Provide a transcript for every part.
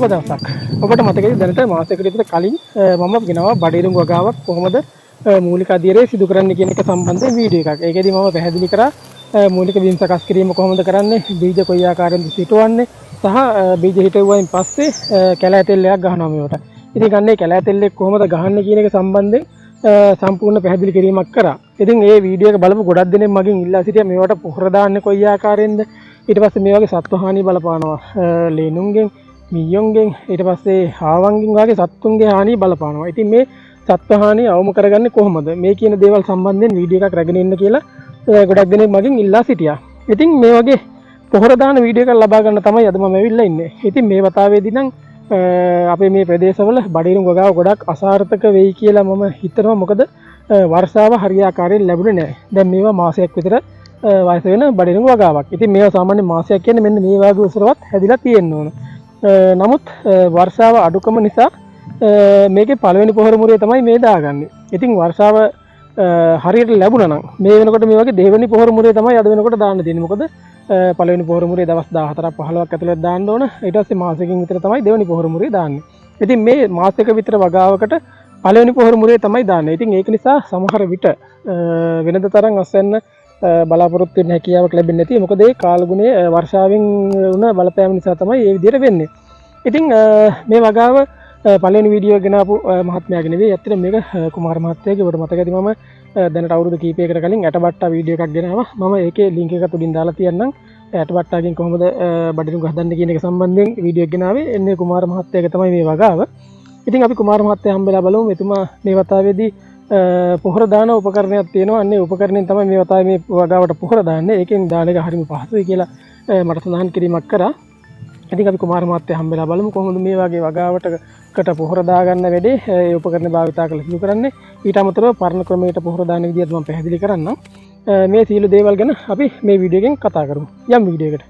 සුබ දවසක්. ඔබට මතකයි දැනට මාසයකට විතර කලින් මම ගෙනවා බඩිරුම් වගාවක් කොහොමද මූලික අධීරය සිදු කරන්න කියන එක සම්බන්ධයෙන් වීඩියෝ එකක්. ඒකෙදි මම පැහැදිලි කරා මූලික බීම් සකස් කිරීම කොහොමද කරන්නේ, බීජ කොයි ආකාරයෙන්ද සිටවන්නේ සහ බීජ හිටවුවයින් පස්සේ කැලෑ තෙල්ලයක් ගහනවා මේවට. ඉතින් ගන්නේ කැලෑ තෙල්ලෙක් කොහොමද ගහන්නේ කියන එක සම්බන්ධයෙන් සම්පූර්ණ පැහැදිලි කිරීමක් කරා. ඉතින් මේ වීඩියෝ එක බලපු ගොඩක් දෙනෙක් මගෙන් ඉල්ලා සිටියා මේවට පොහොර දාන්නේ කොයි ආකාරයෙන්ද. ඊට පස්සේ මේ වගේ සත්ව හානි බලපානවා. ලේනුන්ගෙන් මියොන්ගෙන් ඊට පස්සේ හාවන්ගෙන් වගේ සත්තුන්ගේ හානිය බලපානවා. ඉතින් මේ සත්ව හානිය අවම කරගන්නේ කොහොමද? මේ කියන දේවල් සම්බන්ධයෙන් වීඩියෝ එකක් රැගෙන ඉන්න කියලා ගොඩක් දෙනෙක් මගෙන් ඉල්ලා සිටියා. ඉතින් මේ වගේ පොහොර දාන වීඩියෝ එකක් ලබා ගන්න තමයි අද මම ඇවිල්ලා ඉන්නේ. ඉතින් මේ වතාවේදී නම් අපේ මේ ප්‍රදේශවල බඩිරුම් වගාව ගොඩක් අසාර්ථක වෙයි කියලා මම හිතනවා. මොකද වර්ෂාව හරියාකාරයෙන් ලැබුණේ නැහැ. දැන් මේවා මාසයක් විතර වයස වෙන බඩිරුම් වගාවක්. ඉතින් මේවා සාමාන්‍ය මාසයක් කියන්නේ මෙන්න මේ වගේ උසරවත් හැදිලා තියෙන්න ඕන. නමුත් වර්ෂාව අඩුකම නිසා මේකේ පළවෙනි පොහොර මුරේ තමයි මේ දාගන්නේ. ඉතින් වර්ෂාව හරියට ලැබුණා නම් මේ වෙනකොට මේ වගේ දෙවෙනි පොහොර මුරේ තමයි අද වෙනකොට දාන්න තියෙන්නේ. මොකද පළවෙනි පොහොර මුරේ දවස් 14ක් 15ක් ඇතුළත දාන්න ඕන. ඊට පස්සේ මාසෙකින් විතර තමයි දෙවෙනි පොහොර මුරේ දාන්නේ. ඉතින් මේ මාසෙක විතර වගාවකට පළවෙනි පොහොර මුරේ තමයි දාන්නේ. ඉතින් ඒක නිසා සමහර විට වෙනද තරම් අස්වැන්න බලාපොරොත්තු වෙන්න හැකියාවක් ලැබෙන්නේ නැති. මොකද ඒ කාලගුණයේ වර්ෂාවෙන් වුණ බලපෑම නිසා තමයි මේ විදිහට වෙන්නේ. ඉතින් මේ වගාව පළවෙනි වීඩියෝ ගෙනාපු මහත්මයාගේ නෙවෙයි. ඇත්තට මේක කුමාර මහත්තයාගේ. ඔබට මතක ඇති මම දැනට අවුරුදු කිහිපයකට කලින් ඇටබට්ටා වීඩියෝ එකක් ගෙනාවා. මම ඒකේ ලින්ක් එකක් උඩින් දාලා තියන්නම්. ඇටබට්ටාගෙන් කොහොමද බඩිරුම් ගහදන්නේ කියන එක සම්බන්ධයෙන් වීඩියෝ එක ගෙනාවේ. එන්නේ කුමාර මහත්තයාගේ තමයි මේ වගාව. ඉතින් අපි කුමාර මහත්තයා හම්බෙලා බලමු එතුමා මේ වතාවේදී පොහොර දාන උපකරණයක් තියෙනවා. අන්නේ උපකරණයෙන් තමයි මේ වතාවේ මේ වගාවට පොහොර දාන්නේ. ඒකෙන් දාන එක හරිම පහසුයි කියලා මට සඳහන් කිරීමක් කරා. ඉතින් අපි කුමාර මහත්තයා හම්බෙලා බලමු කොහොමද මේ වගේ වගාවටකට පොහොර දාගන්න වැඩේ ඒ උපකරණ භාවිතා කරලා සිදු කරන්නේ. ඊට අමතරව පරණ ක්‍රමයට පොහොර දාන විදිහත් මම පැහැදිලි කරන්නම්. මේ සීල දේවල් ගැන අපි මේ වීඩියෝ එකෙන් කතා කරමු. යම් වීඩියෝ එකට.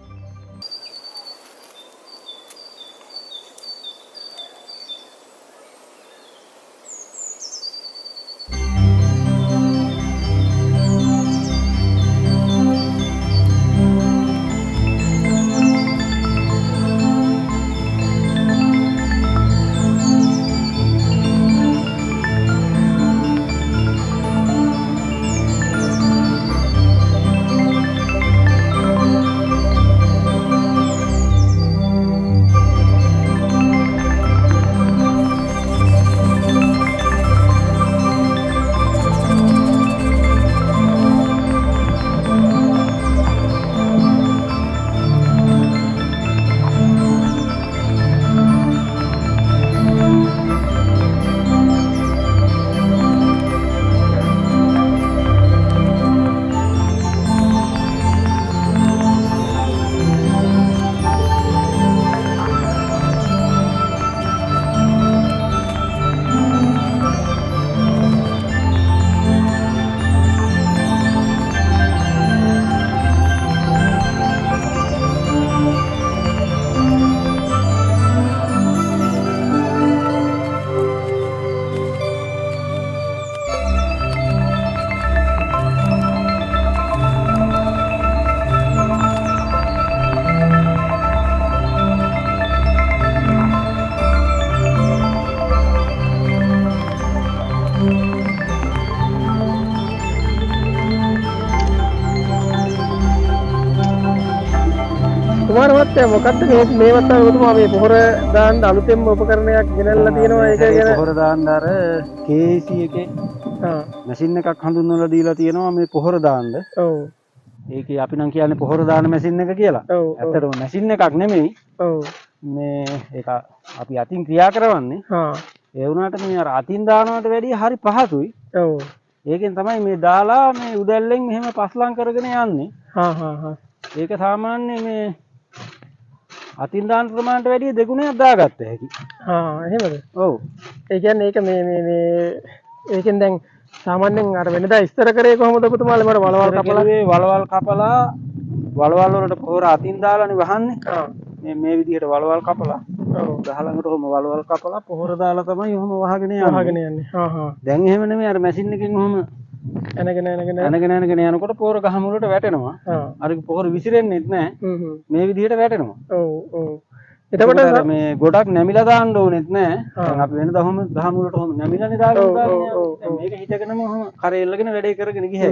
කුමාර මහත්තයා මොකද්ද මේ වතාවේ ඔබතුමා මේ පොහොර දාන්න අලුතෙන්ම උපකරණයක් ගෙනල්ලා තියෙනවා ඒක ගැන පොහොර දාන්න අර KC එකේ මැෂින් එකක් හඳුන්වලා දීලා තියෙනවා මේ පොහොර දාන්න. ඔව්. ඒකේ අපි නම් කියන්නේ පොහොර දාන මැෂින් එක කියලා. ඇත්තටම මැෂින් එකක් නෙමෙයි. ඔව්. මේ ඒක අපි අතින් ක්‍රියා කරවන්නේ. ඒ වුණාට මේ අර අතින් දානවට වැඩිය හරි පහසුයි. ඔව්. ඒකෙන් තමයි මේ දාලා මේ උදැල්ලෙන් මෙහෙම පස්ලම් කරගෙන යන්නේ. ඒක සාමාන්‍ය මේ අතින් දාන ප්‍රමාණයට වැඩිය දෙගුණයක් දාගත්ත හැකි. එහෙමද? ඔව්. ඒ කියන්නේ ඒක මේ ඒකෙන් දැන් සාමාන්‍යයෙන් අර වෙනදා ඉස්තර කරේ කොහොමද ඔබතුමාලා මට වලවල් කපලා වලවල් වලට පොහොර අතින් දාලානේ වහන්නේ. මේ විදිහට වලවල් කපලා ගහලඟට ඔහොම වලවල් කපලා පොහොර දාලා තමයි ඔහොම වහගෙන යන්නේ. දැන් එහෙම නෙමෙයි අර මැෂින් එකෙන් ඔහොම ඇනගෙන යනකොට පොහොර ගහ මුලට වැටෙනවා. අර පොහොර විසිරෙන්නෙත් නැහැ. මේ විදිහට වැටෙනවා. එතකොට මේ ගොඩක් නැමිලා දාන්න ඕනෙත් නැහැ. දැන් අපි වෙනදා ඔහොම ගහ මුලට ඔහොම නැමිලානේ දාගෙන දැන් මේක හිටගෙනම ඔහොම කරෙල්ලගෙන වැඩේ කරගෙන ගියයි.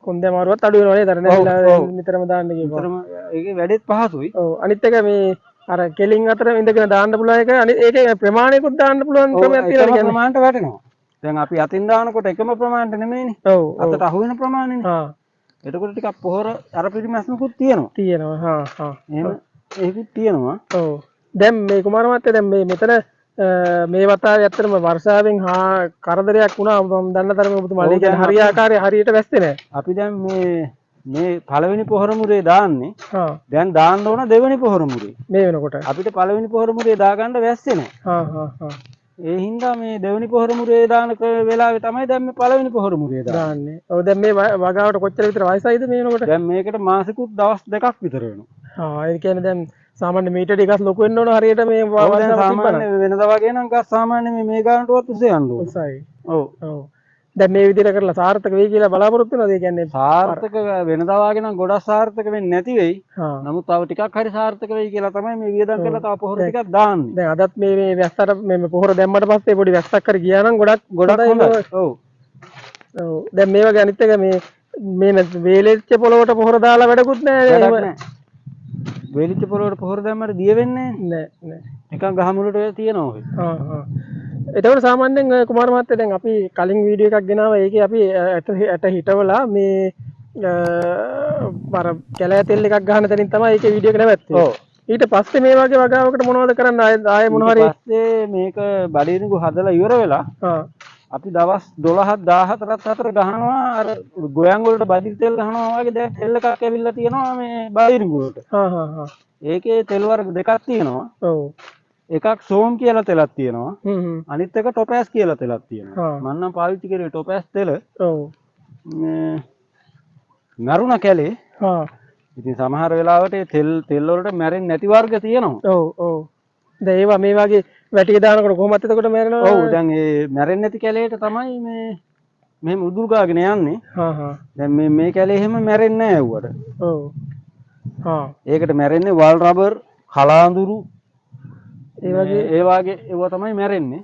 කොන්දේ මාරුවත් අඩු වෙනවා නේද? අර නැමිලා නිතරම දාන්න කියපුවා. ඒකේ වැඩෙත් පහසුයි. අනිත් එක මේ අර කෙලින් අතර ඉඳගෙන දාන්න පුළුවන් එක අනිත් ඒකේ ප්‍රමාණයකුත් දාන්න පුළුවන් ක්‍රමයක් තියෙනවා කියන්නේ ප්‍රමාණයට වැටෙනවා. දැන් අපි අතින් දානකොට එකම ප්‍රමාණයට නෙමෙයිනේ. අතට අහු වෙන ප්‍රමාණයනේ. එතකොට ටිකක් පොහොර අර පිරිමැස්මකුත් තියෙනවා. එහෙම ඒකුත් තියෙනවා. දැන් මේ කුමාර මහත්තයා දැන් මේ මෙතන මේ වතාවේ ඇත්තටම වර්ෂාවෙන් කරදරයක් වුණා මම දන්න තරමේ ඔබතුමාලා කියන්නේ හරියාකාරයේ හරියට වැස්සේ නැහැ. අපි දැන් මේ පළවෙනි පොහොර මුරේ දාන්නේ. දැන් දාන්න ඕන දෙවෙනි පොහොර මුරේ. මේ වෙනකොට අපිට පළවෙනි පොහොර මුරේ දාගන්න වැස්සේ නැහැ. ඒ හින්දා මේ දෙවෙනි පොහොර මුරේ දාන වෙලාවේ තමයි දැන් මේ පළවෙනි පොහොර මුරේ දාන්නේ. ඔව් දැන් මේ වගාවට කොච්චර විතර වයසයිද මේ වෙනකොට? දැන් මේකට මාසෙකුත් දවස් 2ක් විතර වෙනවා. ඒ කියන්නේ දැන් සාමාන්‍ය මීටර ටිකක් ලොකු වෙන්න ඕන හරියට මේ සාමාන්‍ය වෙනදා වගේ නම් ගස් සාමාන්‍ය මේ ගානටවත් උසේ යන්න ඕන. උසයි. ඔව්. දැන් මේ විදිහට කරලා සාර්ථක වෙයි කියලා බලාපොරොත්තු වෙනවද? ඒ කියන්නේ සාර්ථක වෙනදා වගේ නම් ගොඩක් සාර්ථක වෙන්නේ නැති වෙයි. නමුත් තව ටිකක් හරි සාර්ථක වෙයි කියලා තමයි මේ වියදම් කරලා තව පොහොර ටිකක් දාන්නේ. දැන් අදත් මේ වැස්සට මේ පොහොර දැම්මට පස්සේ පොඩි වැස්සක් කර ගියා නම් ගොඩක් හොඳයි. ඔව්. දැන් මේ වගේ අනිත් එක මේ වේලෙච්ච පොළොවට පොහොර දාලා වැඩකුත් නැහැ. වේලිච්ච පොළොවට පොහොර දැම්මට දිය වෙන්නේ නැහැ. නිකන් ගහ මුලට තියෙනවා. එතකොට සාමාන්‍යයෙන් කුමාර මහත්තයා දැන් අපි කලින් වීඩියෝ එකක් ගෙනාවා. ඒකේ අපි ඇට හිටවලා මේ අර කැලෑ තෙල් එකක් ගහන තැනින් තමයි ඒකේ වීඩියෝ එක නැවැත්තේ. ඊට පස්සේ මේ වගේ වගාවකට මොනවද කරන්න ආයේ මොන හරි පස්සේ මේක බඩේනිකු හදලා ඉවර වෙලා අපි දවස් 12ක් 14ක් අතර ගහනවා අර ගොයන් වලට බඩි තෙල් ගහනවා වගේ දැන් තෙල් එකක් ඇවිල්ලා තියෙනවා මේ බඩේනිකු වලට. ඒකේ තෙල් වර්ග දෙකක් තියෙනවා. එකක් සෝම් කියලා තෙලක් තියෙනවා. අනිත් එක ටොපෑස් කියලා තෙලක් තියෙනවා. මම නම් පාවිච්චි කරේ ටොපෑස් තෙල. මේ නරුණ කැලේ. ඉතින් සමහර වෙලාවට තෙල් වලට මැරෙන්නේ නැති වර්ග තියෙනවා. දැන් ඒවා මේ වගේ වැටිය දානකොට කොහොමද එතකොට මැරෙනවද? ඔව් දැන් ඒ මැරෙන්නේ නැති කැලේට තමයි මේ මෙහෙම උදුල් ගාගෙන යන්නේ. දැන් මේ කැලේ එහෙම මැරෙන්නේ නැහැ ඌවට. ඒකට මැරෙන්නේ වල් රබර්, කලාඳුරු ඒ වගේ ඒවා තමයි මැරෙන්නේ.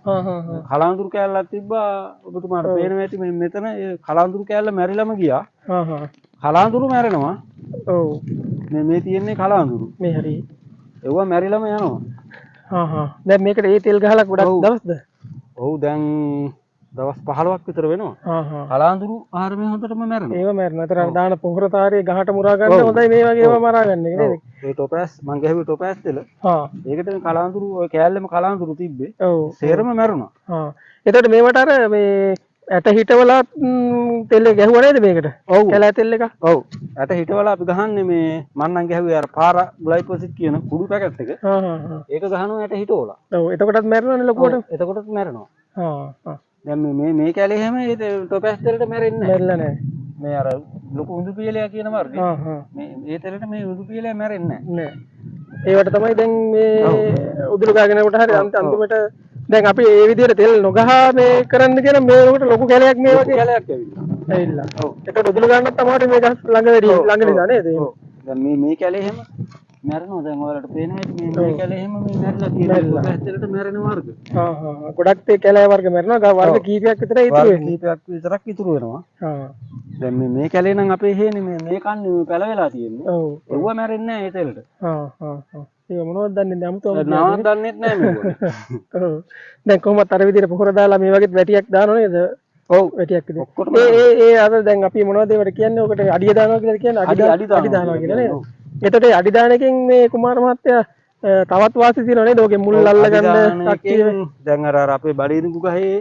කලාඳුරු කෑල්ලක් තිබ්බා ඔබතුමාට පේනවා ඇති මෙතන ඒ කලාඳුරු කෑල්ල මැරිලම ගියා. කලාඳුරු මැරෙනවා. ඔව්. මේ තියෙන්නේ කලාඳුරු. මේ හරි. ඒවා මැරිලම යනවා. දැන් මේකට ඒ තෙල් ගහලා ගොඩක් දවස්ද? ඔව් දැන් දවස් 15ක් විතර වෙනවා. කලාඳුරු ආහාරයෙන් හොඳටම මැරෙනවා. ඒව මැරෙනවා. ඒතර දාන පොහොර තාරේ ගහට මුරා ගන්න හොඳයි මේ වගේ ඒවා මරා ගන්න එක නේද? ඒ ටොපෑස් මං ගැහුවේ ටොපෑස් තෙල. ඒකට මේ කලාඳුරු ඔය කෑල්ලෙම කලාඳුරු තිබ්බේ. සේරම මැරුණා. එතකොට මේවට අර මේ ඇට හිටවලා තෙල් ගැහුවා නේද මේකට? ඔව්. කැලෑ තෙල් එක. ඔව්. ඇට හිටවලා අපි ගහන්නේ මේ මං නම් ගැහුවේ අර පාරා ග්ලයිෆොසිට් කියන කුඩු පැකට් එක. ඒක ගහනවා ඇට හිටවලා. ඔව්. එතකොටත් මැරෙනවනේ ලොකුවට. එතකොටත් මැරෙනවා. දැන් මේ කැලේ හැම ඒ ටොපෑස් තෙලට මැරෙන්නේ මැරිලා නැහැ. මේ අර ලොකු උඳු පියලයා කියන වර්ගය. මේ තෙලට මේ උඳු පියලයා මැරෙන්නේ නැහැ. ඒවට තමයි දැන් මේ උදුළු ගාගෙනකොට හරි අන්තිමට දැන් අපි මේ විදිහට තෙල් නොගහ මේ කරන්න කියන මේකට ලොකු කැලයක් මේ වගේ කැලයක් ඇවිල්ලා. ඔව්. ඒකට උදුළු ගන්නත් තමයි මේ ගස් ළඟ වැඩි ළඟ නිසා නේද? ඔව්. දැන් මේ කැලේ හැම මැරෙනවා දැන් ඔයාලට පේනවා මේ කැලේ එහෙම මේ මැරිලා තියෙනවා පැත්තට මැරෙන වර්ග. ගොඩක් ඒ කැලෑ වර්ග මැරෙනවා. වර්ග කීපයක් විතරයි ඉතුරු වෙන්නේ. කීපයක් විතරක් ඉතුරු වෙනවා. දැන් මේ කැලේ නම් අපේ හේනේ මේ කන්නේ පැල වෙලා තියෙන්නේ. ඒව මැරෙන්නේ නැහැ ඒ තෙලට. ඒක මොනවද දන්නේ නැහැ අමුතුම. නමක් දන්නෙත් නැහැ මේගොල්ලෝ. දැන් කොහොමද අර විදිහට පොහොර දාලා මේ වගේ වැටියක් දානව නේද? ඔව් වැටියක් විදිහට. ඔක්කොටම ඒ අර දැන් අපි මොනවද ඒවට කියන්නේ? ඔකට අඩිය දානවා කියලා කියන්නේ අඩි දානවා කියලා නේද? එතකොට අඩි දාන එකෙන් මේ කුමාර මහත්තයා තවත් වාසි තියෙනව නේද? ඔගේ මුල් අල්ලගන්න ශක්තිය. දැන් අර අපේ බඩේනිකු ගහේ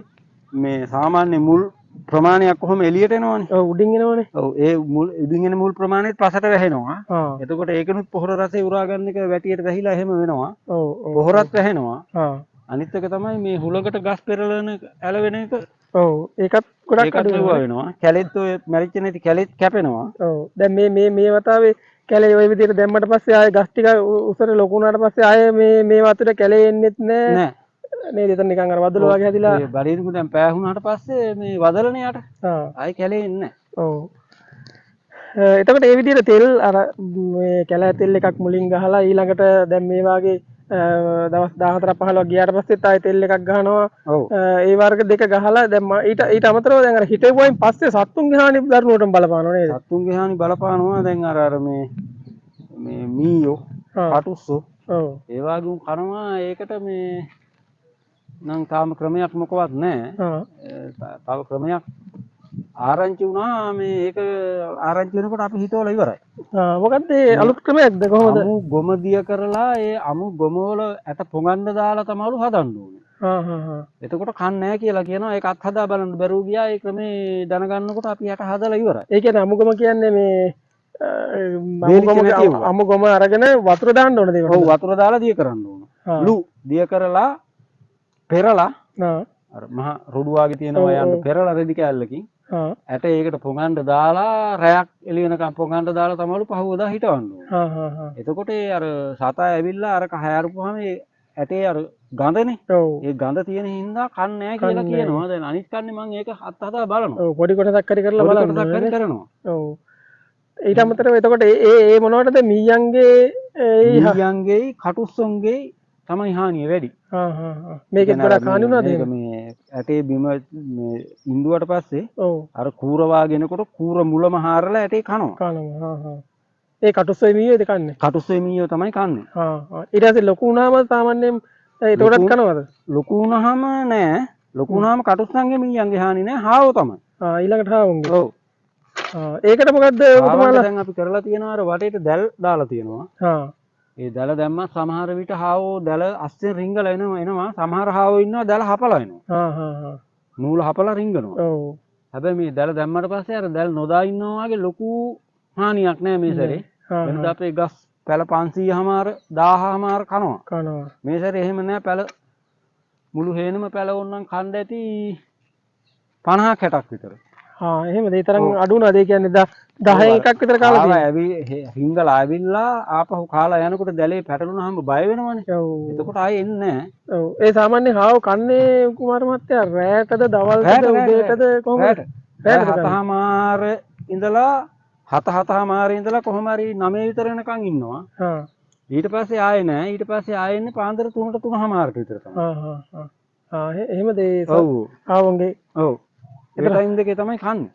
මේ සාමාන්‍ය මුල් ප්‍රමාණයක් කොහොම එළියට එනවනේ. ඔව් උඩින් එනවනේ. ඔව් ඒ මුල් උඩින් එන මුල් ප්‍රමාණයත් පසට වැහෙනවා. එතකොට ඒකනුත් පොහොර රසය උරා ගන්න එක වැටියට වැහිලා එහෙම වෙනවා. ඔව් පොහොරත් වැහෙනවා. අනිත් එක තමයි මේ හුලකට ගස් පෙරලන ඇලවෙන එක. ඔව් ඒකත් ගොඩක් අඩු වෙනවා. කැලෙත් ඔය මැරිච්ච නැති කැලෙත් කැපෙනවා. ඔව් දැන් මේ වතාවේ කැලේ ওই විදිහට දැම්මට පස්සේ ආයේ ගස් ටික උසර ලොකු වුණාට පස්සේ ආයේ මේ වතුර කැලේ එන්නෙත් නෑ. නේද? එතන නිකන් අර වදල වගේ හැදිලා මේ බඩේනිකු දැන් පෑහුණාට පස්සේ මේ වදලනේ යට. ආයි කැලේ එන්නේ නෑ. ඔව්. එතකොට ඒ විදිහට තෙල් අර මේ කැලෑ තෙල් එකක් මුලින් ගහලා ඊළඟට දැන් මේ වාගේ දවස් 14 15 ගියාට පස්සෙත් ආයේ තෙල් එකක් ගහනවා. ඒ වර්ග දෙක ගහලා දැන් ඊට අමතරව දැන් අර හිටෙපුවයින් පස්සේ සත්තුන්ගේ හානි දරුණුවටම බලපානවා නේද? සත්තුන්ගේ හානි බලපානවා. දැන් අර මේ මීයෝ කටුස්සෝ ඒ වගේ කනවා. ඒකට මේ නම් තාම ක්‍රමයක් මොකවත් නැහැ. තව ක්‍රමයක් ආරංචි වුණා. මේ ඒක ආරංචි වෙනකොට අපි හිතවල ඉවරයි. මොකද්ද ඒ අලුත් ක්‍රමයක්ද කොහොමද? අමු ගොම දිය කරලා ඒ අමු ගොම වල ඇට පොඟන්න දාලා තමයිලු හදන්න ඕනේ. එතකොට කන්නේ නැහැ කියලා කියනවා. ඒක අත් හදා බලන්න බැරුව ගියා. ඒ ක්‍රමේ දැනගන්නකොට අපි ඇට හදලා ඉවරයි. ඒ කියන්නේ අමු ගොම කියන්නේ මේ අමු ගොම අරගෙන වතුර දාන්න ඕනද ඒකට? ඔව් වතුර දාලා දිය කරන්න ඕන. ලු දිය කරලා පෙරලා අර මහ රොඩු වාගේ තියෙනවා යන්න පෙරලා රෙදි කෑල්ලකින් ඇට ඒකට පොඟන්න දාලා රැයක් එළි වෙනකම් පොඟන්න දාලා තමයිලු පහවදා හිටවන්න ඕන. එතකොට ඒ අර සතා ඇවිල්ලා අර කහ අරපුවාම ඒ ඇටේ අර ගඳනේ. ඒ ගඳ තියෙන හින්දා කන්නේ නැහැ කියලා කියනවා. දැන් අනිත් කන්නේ මම ඒක අත් හදා බලනවා. ඔව් පොඩි කොටසක් හරි කරලා බලන්න. පොඩි කොටසක් හරි කරනවා. ඔව් ඊට අමතරව එතකොට ඒ මොනවටද මීයන්ගේ කටුස්සොන්ගේ තමයි හානිය වැඩි. මේකෙන් ගොඩක් හානි වුණාද? මේක මේ ඇටේ බිම මේ ඉන්දුවට පස්සේ අර කූර වාගෙනකොට කූර මුලම හාරලා ඇටේ කනවා. ඒ කටුස්සොයි මීයෝද කන්නේ? කටුස්සොයි මීයෝ තමයි කන්නේ. ඊට පස්සේ ලොකු වුණාම සාමාන්‍යයෙන් ඒකටත් කනවද? ලොකු වුණාම නෑ. ලොකු වුණාම කටුස්සන්ගේ මීයන්ගේ හානි නෑ. හාවෝ තමයි. ඊළඟට හාවුන්ගේ. ඔව්. ඒකට මොකද්ද ඔබතුමාලා දැන් අපි කරලා තියෙනවා අර වටේට දැල් දාලා තියෙනවා. ඒ දැල දැම්මත් සමහර විට හාවෝ දැල අස්සෙන් රිංගලා එනවා. සමහර හාවෝ ඉන්නවා දැල හපලා එනවා. නූල හපලා රිංගනවා. හැබැයි මේ දැල දැම්මට පස්සේ අර දැල් නොදා ඉන්නවා වගේ ලොකු හානියක් නෑ මේ සැරේ. වෙනද අපේ ගස් පැල 500මාර 1000මාර කනවා. මේ සැරේ එහෙම නෑ. පැල මුළු හේනම පැල ඕනනම් කණ්ඩ ඇති 50 60ක් විතර. එහෙමද? ඒ තරම් අඩු නේද? ඒ කියන්නේ 10 එකක් විතර කාලා තියෙනවා. හිංගලා ආවිල්ලා ආපහු කාලා යනකොට දැලේ පැටලුනහම බය වෙනවනේ. එතකොට ආයේ එන්නේ නැහැ. ඔව්. ඒ සාමාන්‍ය හාව කන්නේ කුමාර මහත්තයා රැයටද දවල්ටද උදේටද කොහොමද? රැයට 7:00මාර ඉඳලා 7:00මාර ඉඳලා කොහොම හරි 9 විතර වෙනකන් ඉන්නවා. ඊට පස්සේ ආයේ නැහැ. ඊට පස්සේ ආයේ එන්නේ පාන්දර 3ට 3:00මාරට විතර තමයි. එහෙමද? ඒ හාවුන්ගේ. ඔව්. ඒ ටයිම් දෙකේ තමයි කන්නේ.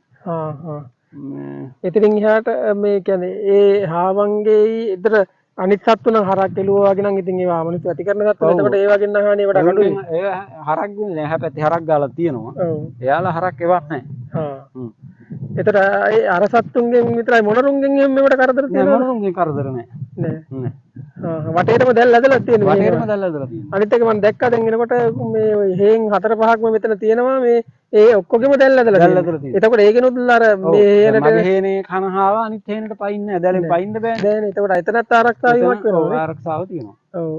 එතනින් එහාට මේ කියන්නේ ඒ හාවන්ගේ ඉදර අනිත් සත්තු නම් හරක් එළුවා වගේ නම් ඉතින් ඒවා මිනිස්සු ඇති කරන සත්තු. එතකොට ඒ වගේ නම් හානිය වඩා අඩුයි. ඒ හරක් ගුනේ නැහැ. පැත්තේ හරක් ගාලා තියෙනවා. එයාලා හරක් එවත් නැහැ. එතකොට ඒ අර සත්තුන්ගෙන් විතරයි මොනරුන්ගෙන් එහෙම මේවට කරදර තියෙනවද? මොනරුන්ගෙන් කරදර නැහැ. නෑ. වටේටම දැල් ඇදලා තියෙනවා. වටේටම දැල් ඇදලා තියෙනවා. අනිත් එක මම දැක්කා දැන් එනකොට මේ ඔය හේන් 4-5ක්ම මෙතන තියෙනවා. මේ ඒ ඔක්කොගෙම දැල් ඇදලා තියෙනවා. එතකොට ඒකෙනුත් අර මේ හේනට මගේ හේනේ කනහාව අනිත් හේනට පයින් නෑ. දැලෙන් පයින්න බෑනේ. බෑනේ. එතකොට එතනත් ආරක්ෂා වීමක් වෙනවා. ආරක්ෂාව තියෙනවා. ඔව්.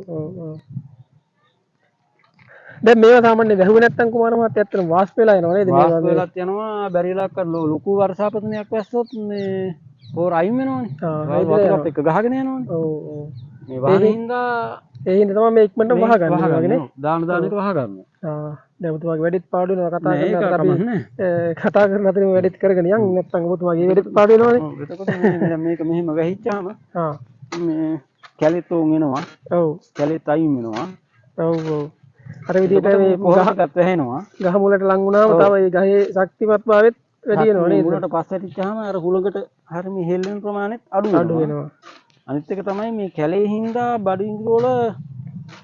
දැන් මේවා සාමාන්‍ය වැහුවේ නැත්තම් කුමාර මහත්තයා ඇත්තටම වාස් වෙලා යනවා නේද? වාස් වෙලත් යනවා. බැරිලාක් ලොකු වර්ෂාපතනයක් වැස්සොත් මේ පොර අයින් වෙනවනේ. වතුරත් එක්ක ගහගෙන යනවනේ. ඔව්. මේ වාහින්දා ඒ හින්දා තමයි මේ ඉක්මනට වහගන්නේ වගේනේ. දාන එක වහගන්නවා. දැන් ඔබතුමාගේ වැඩිත් පාඩු වෙනවා කතා කරලා අපි කතා කරන අතරින් වැඩිත් කරගෙන යන් නැත්තම් ඔබතුමාගේ වැඩිත් පාඩු වෙනවනේ. ඔව් එතකොට මේක මෙහෙම වැහිච්චාම මේ කැලෙත් උන් එනවා. ඔව්. කැලෙත් අයින් වෙනවා. ඔව් ඔව්. අර විදිහට මේ කොහොමදත් වැහෙනවා. ගහ මුලට ලං වුණාම තව ඒ ගහේ ශක්තිමත් භාවෙත් වැඩි වෙනවා නේද? මුලට පස්සටිච්චාම අර හුලකට හරිය මේ හෙල්ලෙන ප්‍රමාණයත් අඩු වෙනවා. අනිත් එක තමයි මේ කැලේ හින්දා බඩින්ගු වල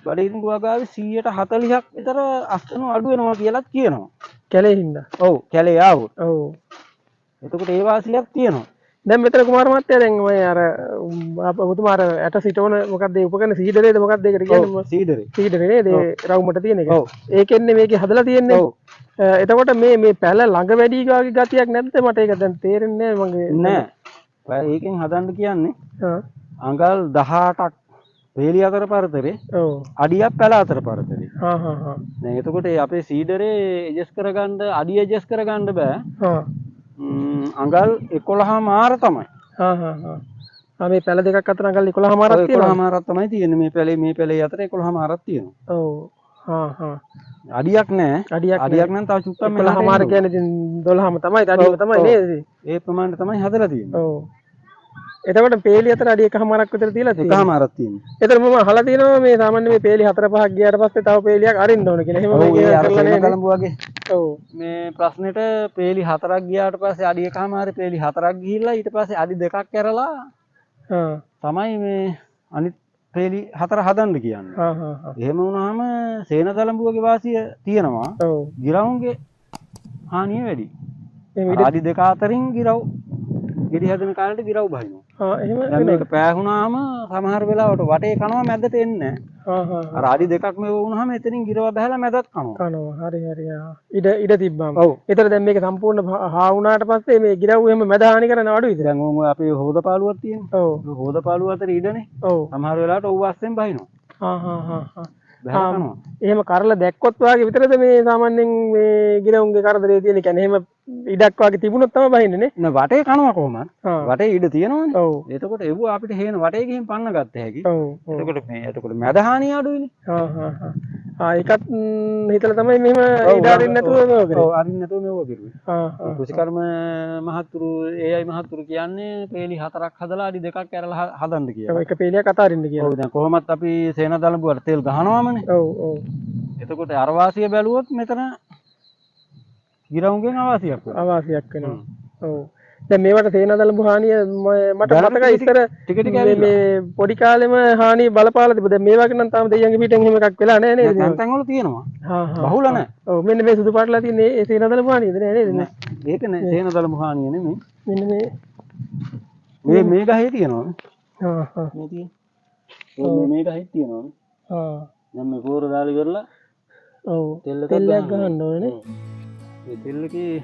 බඩින්ගු වගාවේ 140ක් විතර අස්තනු අඩු වෙනවා කියලාත් කියනවා. කැලේ හින්දා. ඔව් කැලේ ආවොත්. ඔව්. එතකොට ඒ වාසියක් තියෙනවා. දැන් මෙතන කුමාර මහත්තයා දැන් ඔය අර ඔබතුමා අර ඇට සිටවන මොකක්ද ඒ උපකරණ සීඩරේද මොකක්ද ඒකට කියන්නේ? සීඩරේ නේද? ඒ රවුමට තියෙන එක. ඒකෙන්නේ මේකේ හදලා තියෙන්නේ. එතකොට මේ පැල ළඟ වැඩි වගේ ගතියක් නැද්ද? මට ඒක දැන් තේරෙන්නේ නැහැ මගේ. නෑ. ඒකෙන් හදන්න කියන්නේ අඟල් 18ක් වේලි අතර පරතරේ අඩියක් පැල අතර පරතරේ. දැන් එතකොට අපේ සීඩරේ ඇඩ්ජස්ට් කරගන්න අඩිය ඇඩ්ජස්ට් කරගන්න බෑ. අඟල් 11 මාර තමයි. මේ පැල දෙකක් අතර අඟල් 11 මාරක් තියෙනවා. 11 මාරක් තමයි තියෙන්නේ මේ පැලේ අතර 11 මාරක් තියෙනවා. ඔව්. අඩියක් නෑ. අඩියක් නම් තව චුට්ටක් මෙහාට 11 මාර කියන්නේ ඉතින් 12ම තමයි අඩියම තමයි නේද? ඒ ප්‍රමාණයට තමයි හදලා තියෙන්නේ. ඔව්. එතකොට පේලි අතර අඩි 1මාරක් විතර තියලා තියෙනවා. 1මාරක් තියෙනවා. ඒතර මම අහලා තියෙනවා මේ සාමාන්‍ය මේ පේලි 4-5ක් ගියාට පස්සේ තව පේලියක් අරින්න ඕන කියලා. එහෙම මේ කරලා නේද? කලඹු වගේ. ඔව්. මේ ප්‍රශ්නෙට පේලි 4ක් ගියාට පස්සේ අඩි 1මාරේ පේලි 4ක් ගිහිල්ලා ඊට පස්සේ අඩි 2ක් කරලා තමයි මේ අනිත් පේලි 4 හදන්න කියන්නේ. එහෙම වුණාම සේන දලඹුවගේ වාසිය තියෙනවා. ඔව්. ගිරවුන්ගේ හානිය වැඩි. අඩි 2 අතරින් ගිරව් ගෙඩි හදන කාලේට ගිරව් බහිනවා. එහෙම දැන් මේක පෑහුණාම සමහර වෙලාවට වටේ කනවා මැදට එන්නේ නැහැ. අර අඩි 2ක් මේ වුණාම එතනින් ගිරව බහැලා මැදත් කනවා. හරි හරි. ඉඩ තිබ්බම. ඔව්. ඒතර දැන් මේක සම්පූර්ණ හා වුණාට පස්සේ මේ ගිරව් එහෙම මැද හානි කරන අඩුයිද? දැන් ඔය අපේ හොදපාලුවක් තියෙනවා. ඔව්. හොදපාලුව අතර ඉඩනේ. ඔව්. සමහර වෙලාවට ඔව් අස්සෙන් බහිනවා. එහෙම කරලා දැක්කොත් වාගේ විතරද මේ සාමාන්‍යයෙන් මේ ගිරවුන්ගේ කරදරේ තියෙන. කියන්නේ එහෙම ඉඩක් වාගේ තිබුණොත් තමයි බහින්නේ නේ. නෑ වටේ කනවා කොහොමද? වටේ ඉඩ තියෙනවනේ. ඔව්. එතකොට එව්ව අපිට හේන වටේ ගිහින් පන්න ගත්ත හැකි. ඔව්. එතකොට මැද හානිය අඩුයිනේ. ඒකත් හිතලා තමයි මෙහෙම ඉඩ අරින්න නැතුව මේව කරේ. ඔව් අරින්න නැතුව මේව කරුවේ. කෘෂිකර්ම මහත්තුරු AI මහත්තුරු කියන්නේ පේලි 4ක් හදලා අඩි 2ක් ඇරලා හදන්න කියලා. ඒක පේලියක් අතාරින්න කියලා. ඔව් දැන් කොහොමත් අපි සේන දලඹුවට තෙල් ගහනවාමනේ. ඔව් ඔව්. එතකොට අර වාසිය බැලුවොත් මෙතන ගිරවුන්ගෙන් අවාසියක් වෙනවා. අවාසියක් වෙනවා. ඔව්. දැන් මේවට සේන දලඹු හානිය මට මතකයි ඉස්සර මේ පොඩි කාලෙම හානිය බලපාලා තිබුණා. දැන් මේ වගේ නම් තාම දෙයියන්ගේ පිටෙන් එහෙම එකක් වෙලා නැහැ නේද? දැන් තැන් වල තියෙනවා. බහුල නැහැ. ඔව් මෙන්න මේ සුදු පාටලා තියෙන්නේ ඒ සේන දලඹු හානියද නේද? ඒක නෑ සේන දලඹු හානිය නෙමෙයි. මෙන්න මේ ගහේ තියෙනවා. මේ තියෙන්නේ. මේ ගහේ තියෙනවා. දැන් මේ පොර දාලා ඉවරලා ඔව් තෙල්ලක් ගහන්න ඕනේ නේ. මේ තෙල්ලකේ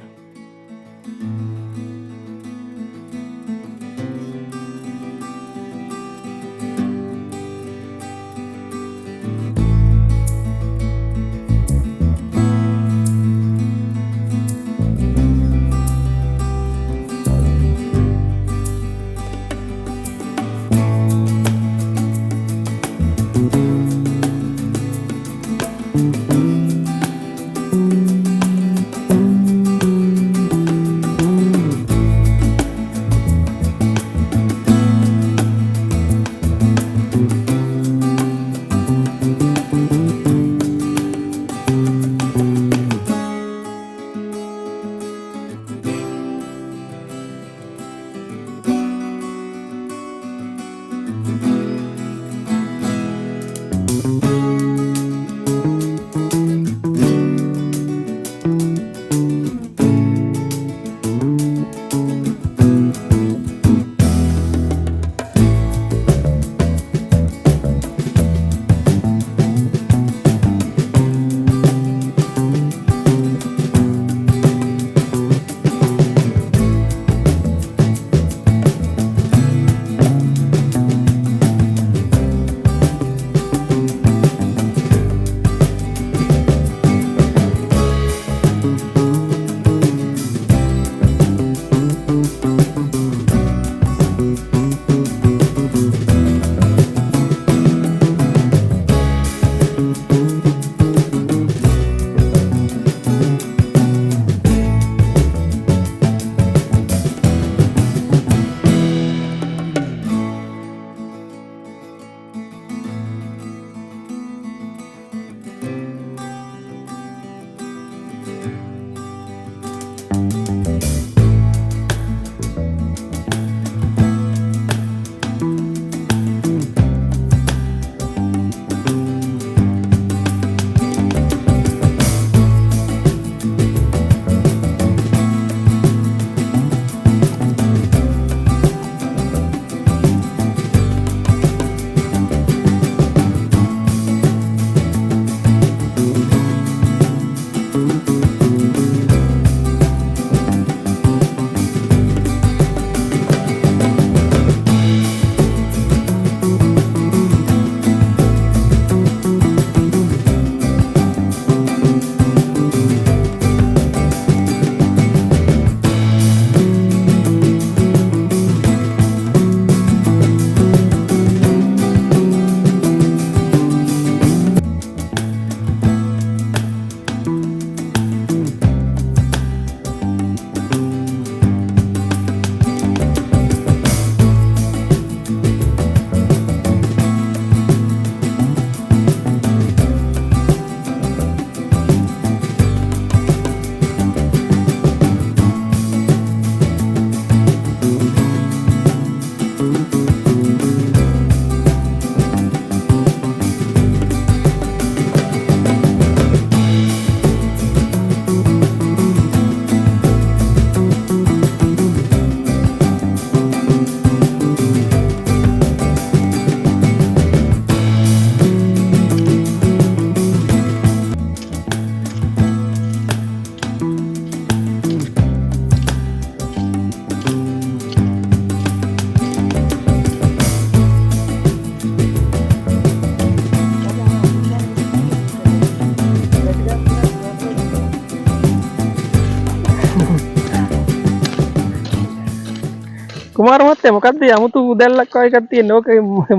මහත්තයා මොකද්ද 아무තු උදැල්ලක් වගේ එකක් තියෙන ඕක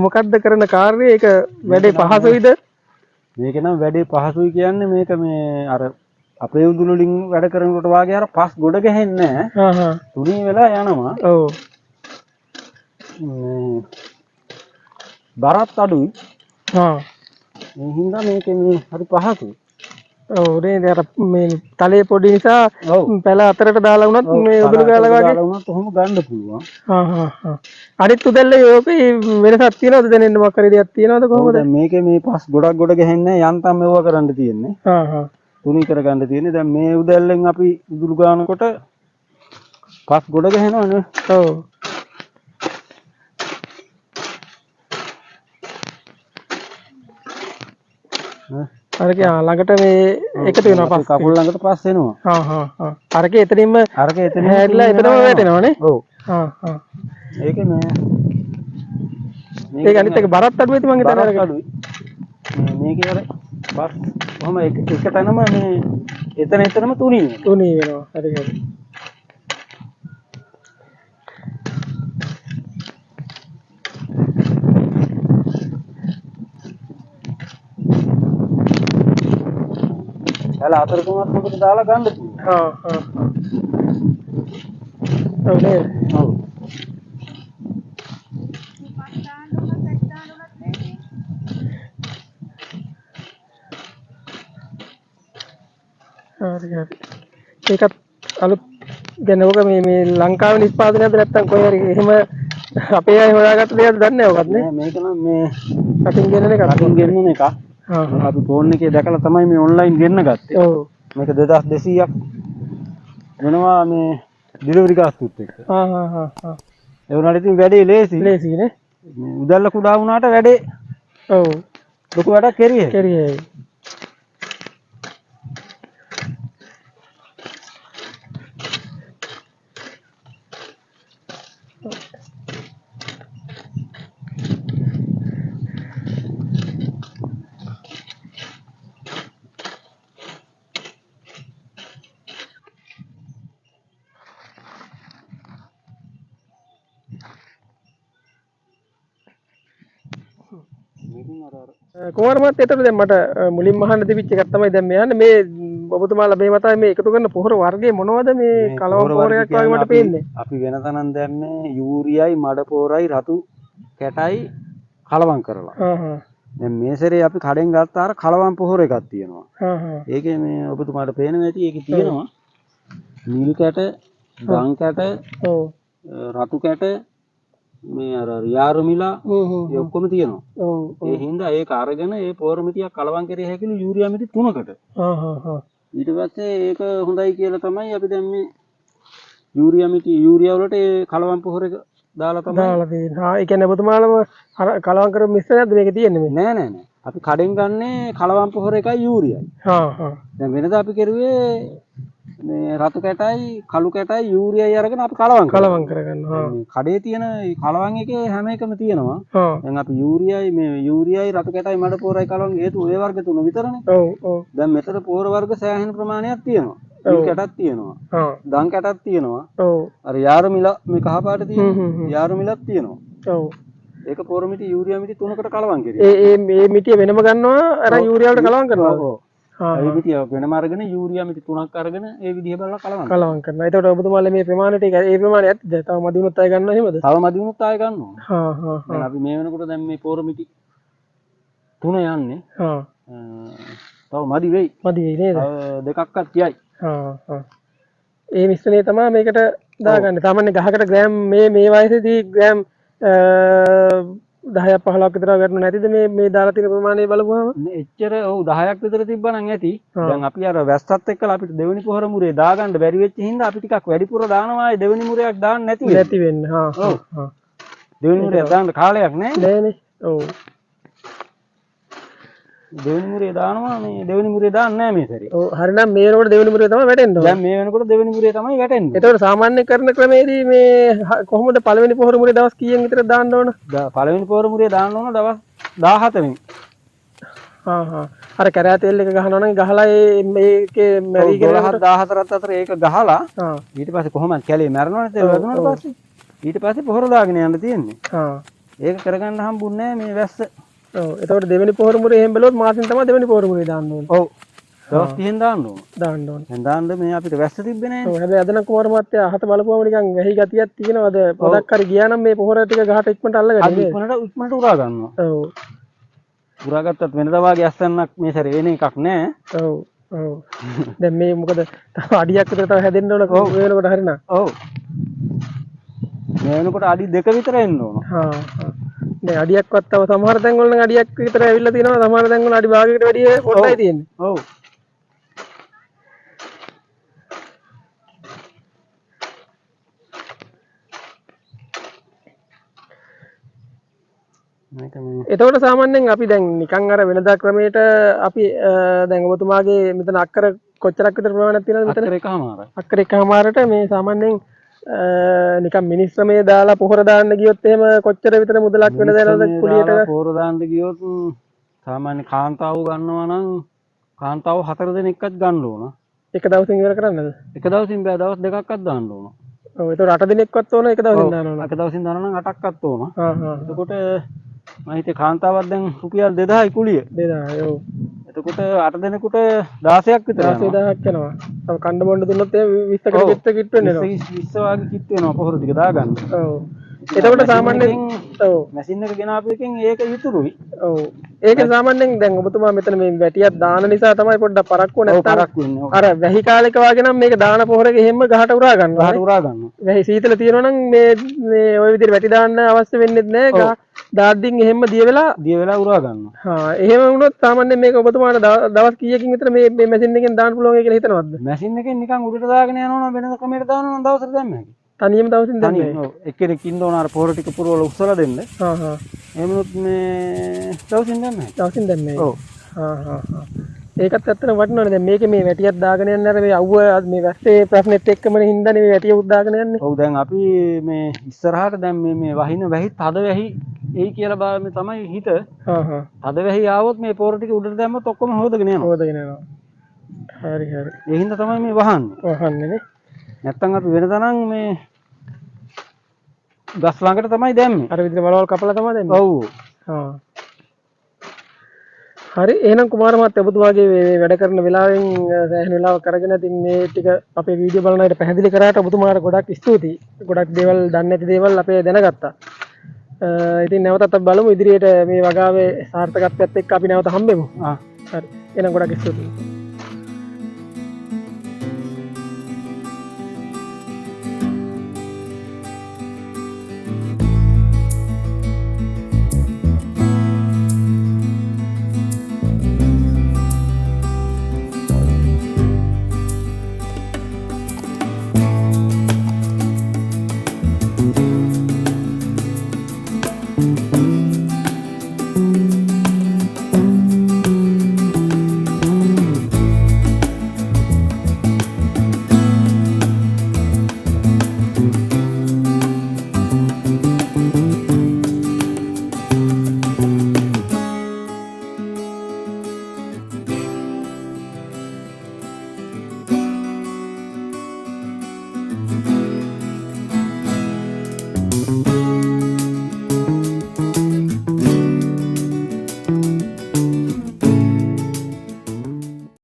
මොකද්ද කරන කාර්යය ඒක වැඩේ පහසුයිද මේක නම් වැඩේ පහසුයි කියන්නේ මේක මේ අර අපේ උදුළු වලින් වැඩ කරනකොට වාගේ අර පස් ගොඩ ගහන්නේ නැහැ තුනී වෙලා යනවා ඔව් මේ බරත් අඩුයි ඒ හින්දා මේක මේ හරි පහසුයි ඔව් නේද අර මේ තලයේ පොඩි නිසා පැල අතරට දාලා වුණත් මේ උදුළු ගාලා වගේ වුණත් කොහොම ගන්න පුළුවන් අනිත් උදැල්ලේ ඕකේ වෙනසක් තියනවද දැනෙන්න මොකක් හරි දෙයක් තියනවද කොහොමද දැන් මේකේ මේ පස් ගොඩක් ගොඩ ගහන්නේ යන්තම් මෙව කරන්න තියෙන්නේ තුනී කරගන්න තියෙන්නේ දැන් මේ උදැල්ලෙන් අපි උදුළු ගන්නකොට පස් ගොඩ ගහනවනේ ඔව් අරකේ ළඟට මේ එකතු වෙනවා පස් කකුල් ළඟට පස් එනවා අරකේ එතනින්ම හැරිලා එතනම වැටෙනවනේ ඔව් ඒක මේ ඒක අනිත් එක බරත් අඩු වෙයි මං හිතන්නේ අරක අඩුයි මේකේ අර පස් කොහම එක තැනම මේ එතනම තුනී වෙනවා හරි හරි එල අතර තුනක් මොකද දාලා ගන්න පුළුවන් ඔව් නේද ඔව් හරි ඒකත් අලුත් දැන් ඔක මේ ලංකාවේ නිෂ්පාදනයක්ද නැත්නම් කොහේ හරි එහෙම අපේ අය හොයාගත්ත දෙයක්ද දන්නේ නැහැ ඔකත් නේ මේක නම් මේ කටින් ගෙන්නන එකක් අපි ෆෝන් එකේ දැකලා තමයි මේ ඔන්ලයින් ගෙන්න ගත්තේ ඔව් මේක 2200ක් වෙනවා මේ ඩෙලිවරි කාස්තුත් එක්ක ඒ වුණාට ඉතින් වැඩේ ලේසිනේ මේ උදැල්ල කුඩා වුණාට වැඩේ ඔව් ලොකු වැඩක් කෙරියේ කොහොමවත් එතකොට දැන් මට මුලින්ම අහන්න තිබිච්ච එකක් තමයි දැන් මේ අහන්නේ මේ ඔබතුමාලා මේ මතයි මේ එකතු කරන පොහොර වර්ගය මොනවද මේ කලවම් පොහොරයක් වගේ මට පේන්නේ අපි වෙන තනන් දැම්මේ යූරියයි මඩ පොහොරයි රතු කැටයි කලවම් කරලා දැන් මේ සැරේ අපි කඩෙන් ගත්ත අර කලවම් පොහොර එකක් තියෙනවා ඒකේ මේ ඔබතුමාට පේනවා ඇති ඒකේ තියෙනවා නිල් කැට ගම් කැට රතු කැට මේ අර යාරුමිලා ඒ ඔක්කොම තියෙනවා. ඒ හින්දා ඒක අරගෙන ඒ පොහොර මිටියක් කලවම් කරේ හැකිලු යූරියා මිටි 3කට. ඊට පස්සේ ඒක හොඳයි කියලා තමයි අපි දැන් මේ යූරියා වලට ඒ කලවම් පොහොර එක දාලා තමයි දාලා තියෙන්නේ. ඒ කියන්නේ ඔබතුමාලම අර කලවම් කරපු මිශ්‍රණයක්ද මේකේ තියෙන්නේ මේ? නෑ. අපි කඩෙන් ගන්නේ කලවම් පොහොර එකයි යූරියයි. දැන් වෙනදා අපි කරුවේ මේ රතු කැටයි කළු කැටයි යූරියයි අරගෙන අපි කලවම් කරගන්නවා. කඩේ තියෙන කලවම් එකේ හැම එකම තියෙනවා. දැන් අපි යූරියයි රතු කැටයි මඩ පොහොරයි කලවම් හේතු ඔය වර්ග තුන විතරනේ. දැන් මෙතන පොහොර වර්ග සෑහෙන ප්‍රමාණයක් තියෙනවා. නිල් කැටක් තියෙනවා. දන් කැටක් තියෙනවා. අර යාරුමිල මේ කහ පාට තියෙන යාරුමිලක් තියෙනවා. ඒක පොහොර මිටි යූරියා මිටි 3කට කලවම් කරේ. මේ මිටිය වෙනම ගන්නවා අර යූරියා වලට කලවම් කරනවා. ඒ මිටිය වෙනම අරගෙන යූරියා මිටි 3ක් අරගෙන ඒ විදිහ බලලා කලවම් කරනවා. එතකොට ඔබතුමාලා මේ ප්‍රමාණයට ඒ ප්‍රමාණය ඇත්තද? තව මදි වුණොත් ආය ගන්නව එහෙමද? තව මදි වුණොත් ආය ගන්නවා. දැන් අපි මේ වෙනකොට දැන් මේ පොහොර මිටි 3 යන්නේ. තව මදි වෙයි නේද? දෙකක්වත් කියයි. ඒ මිශ්‍රණය තමයි මේකට දාගන්නේ. සාමාන්‍ය ගහකට ග්‍රෑම් මේ වයසේදී ග්‍රෑම් 10ක් 15ක් විතර ගන්න නැතිද මේ දාලා තියෙන ප්‍රමාණය බලපුවාම? එච්චර ඔව් 10ක් විතර තිබ්බනම් ඇති. දැන් අපි අර වැස්සත් එක්කලා අපිට දෙවෙනි පොහොර මුරේ දාගන්න බැරි වෙච්ච හින්දා අපි ටිකක් වැඩිපුර දානවා. ඒ දෙවෙනි මුරයක් දාන්න නැති වෙන්නේ. දෙවෙනි මුරයක් දාන්න කාලයක් නෑනේ. ඔව්. දෙවෙනි මුරේ දානවා මේ දෙවෙනි මුරේ දාන්නේ නැහැ මේ සැරේ. ඔව් හරිනම් මේ වෙනකොට දෙවෙනි මුරේ තමයි වැටෙන්න ඕනේ. දැන් මේ වෙනකොට දෙවෙනි මුරේ තමයි වැටෙන්නේ. ඒතකොට සාමාන්‍ය කරන ක්‍රමේදී මේ කොහොමද පළවෙනි පොහොර මුරේ දවස් කීයෙන් විතර දාන්න ඕන? පළවෙනි පොහොර මුරේ දාන්න ඕන දවස් 17 වෙනි. අර කැරෑ තෙල් එක ගහනවා නම් ගහලා මේකේ මැරිගෙන 14ත් අතර ඒක ගහලා ඊට පස්සේ කොහොමද කැලේ මැරෙනවනේ තෙල් වැදුනාට පස්සේ. ඊට පස්සේ පොහොර දාගෙන යන්න තියෙන්නේ. ආ. ඒක කරගන්න හම්බුන්නේ නැහැ මේ වැස්ස. ඔව්. එතකොට දෙවෙනි පොහොර මුරේ එහෙම බැලුවොත් මාසෙන් තමයි දෙවෙනි පොහොර මුරේ දාන්න ඕනේ. ඔව්. දවස් 30න් දාන්න ඕන. දාන්න ඕනේ. දැන් දාන්න මේ අපිට වැස්ස තිබ්බේ නැහැ. ඔව්. හැබැයි අද නම් කුමාර මහත්තයා අහත බලපුවම නිකන් වැහි ගතියක් තියෙනවද? පොඩක් හරි ගියා නම් මේ පොහොර ටික ගහට ඉක්මනට අල්ලගන්න නේද? ඉක්මනට උරා ගන්නවා. ඔව්. උරා ගත්තත් වෙනදා වාගේ අස්සන්නක් මේ සැරේ වෙන එකක් නැහැ. ඔව්. ඔව්. දැන් මේ මොකද තව අඩියක් විතර තව හැදෙන්න ඕන වෙනකොට හරිනා. ඔව්. මේ වෙනකොට අඩි 2 විතර එන්න ඕන. හා හා. දැන් අඩියක්වත් තව සමහර තැන් වල නම් අඩියක් විතර ඇවිල්ලා තියෙනවා. සමහර තැන් වල අඩි භාගයකට වැඩිය පොඩ්ඩයි තියෙන්නේ. ඔව්. එතකොට සාමාන්‍යයෙන් අපි දැන් නිකන් අර වෙනදා ක්‍රමයට අපි දැන් ඔබතුමාගේ මෙතන අක්කර කොච්චරක් විතර ප්‍රමාණයක් තියෙනවද මෙතන? අක්කර එකමාරයි. අක්කර එකමාරට මේ සාමාන්‍යයෙන් නිකන් මිනිස් ශ්‍රමයේ දාලා පොහොර දාන්න ගියොත් එහෙම කොච්චර විතර මුදලක් වෙනද නේද කුලියට? පොහොර දාන්න ගියොත් සාමාන්‍ය කාන්තාව ගන්නවා නම් කාන්තාව 4 දෙනෙක්වත් ගන්න ඕන. එක දවසින් ඉවර කරන්නද? එක දවසින් බෑ දවස් දෙකක්වත් දාන්න ඕන. ඔව් ඒතකොට 8 දිනක්වත් ඕන එක දවසින් දාන්න ඕන. එක දවසින් දානවා නම් 8ක්වත් ඕන. හා හා. එතකොට මම හිතේ කාන්තාවක් දැන් රුපියල් 2000යි කුලිය. 2000 ඔව්. එතකොට 8 දෙනෙකුට 16ක් විතර යනවා. 16000ක් යනවා. තව කණ්ඩ බොණ්ඩ දුන්නොත් එහෙම 20කට කිට් වෙන්නේ නෝ. 20 වගේ කිට් වෙනවා පොහොර ටික දාගන්න. ඔව්. එතකොට සාමාන්‍යයෙන් ඔව් මැෂින් එක ගෙනාපු එකෙන් ඒක යුතුරුයි. ඔව්. ඒකෙන් සාමාන්‍යයෙන් දැන් ඔබතුමා මෙතන මේ වැටියක් දාන නිසා තමයි පොඩ්ඩක් පරක්කු නැත්තම් පරක්කු වෙන්නේ. අර වැහි කාලෙක වගේ නම් මේක දාන පොහොරක එහෙම ගහට උරා ගන්නවා. ගහට උරා ගන්නවා. වැහි සීතල තියෙනවා නම් මේ ওই විදිහට වැටි දාන්න අවශ්‍ය වෙන්නේ නැහැ. ගහ දාද්දින් එහෙම දිය වෙලා උරා ගන්නවා. හා එහෙම වුණොත් සාමාන්‍යයෙන් මේක ඔබතුමාට දවස් කීයකින් විතර මේ මැෂින් එකෙන් දාන්න පුළුවන් කියලා හිතනවද? මැෂින් එකෙන් නිකන් උඩට දාගෙන යනවා නම් වෙනද ක්‍රමයකට දානවා නම් දවසට දැම්ම හැකියි. තනියම දවසින් දෙන්නේ. ඔව් එක්කෙනෙක් ඉන්න ඕන අර පොහොර ටික පුරවල උස්සලා දෙන්න. හා හා. එහෙමනොත් මේ දවසින් දැම්ම හැකියි. දවසින් දෙන්නේ. ඔව්. හා හා හා. ඒකත් ඇත්තටම වටිනවනේ. දැන් මේකේ මේ වැටියක් දාගෙන යන්නේ අර මේ අවුව මේ වැස්සේ ප්‍රශ්නෙත් එක්කමනේ හින්දානේ මේ වැටිය උත් දාගෙන යන්නේ. ඔව් දැන් අපි මේ ඉස්සරහට දැන් මේ වහින වැහිත් හද වැහි එයි කියලා බාරම තමයි හිත. හා හා. හද වැහි ආවොත් මේ පොහොර ටික උඩට දැම්මොත් ඔක්කොම හොදගෙන යනවා. හොදගෙන යනවා. හරි හරි. ඒ හින්දා තමයි මේ වහන්නේ. වහන්නේ නේ. නැත්තම් අපි වෙනදා නම් මේ ගස් ළඟට තමයි දැම්මේ. අර විදිහට වලවල් කපලා තමයි දැම්මේ. ඔව්. හා. හරි එහෙනම් කුමාර මහත්තයා ඔබතුමාගේ මේ වැඩ කරන වෙලාවෙන් සෑහෙන වෙලාවක් කරගෙන ඉතින් මේ ටික අපේ වීඩියෝ බලන අයට පැහැදිලි කරාට ඔබතුමාට ගොඩක් ස්තුතියි. ගොඩක් දේවල් දන්නේ නැති දේවල් අපේ දැනගත්තා. ඉතින් නැවතත් අපි බලමු ඉදිරියට මේ වගාවේ සාර්ථකත්වයත් එක්ක අපි නැවත හම්බෙමු. හරි. එහෙනම් ගොඩක් ස්තුතියි. Thank you.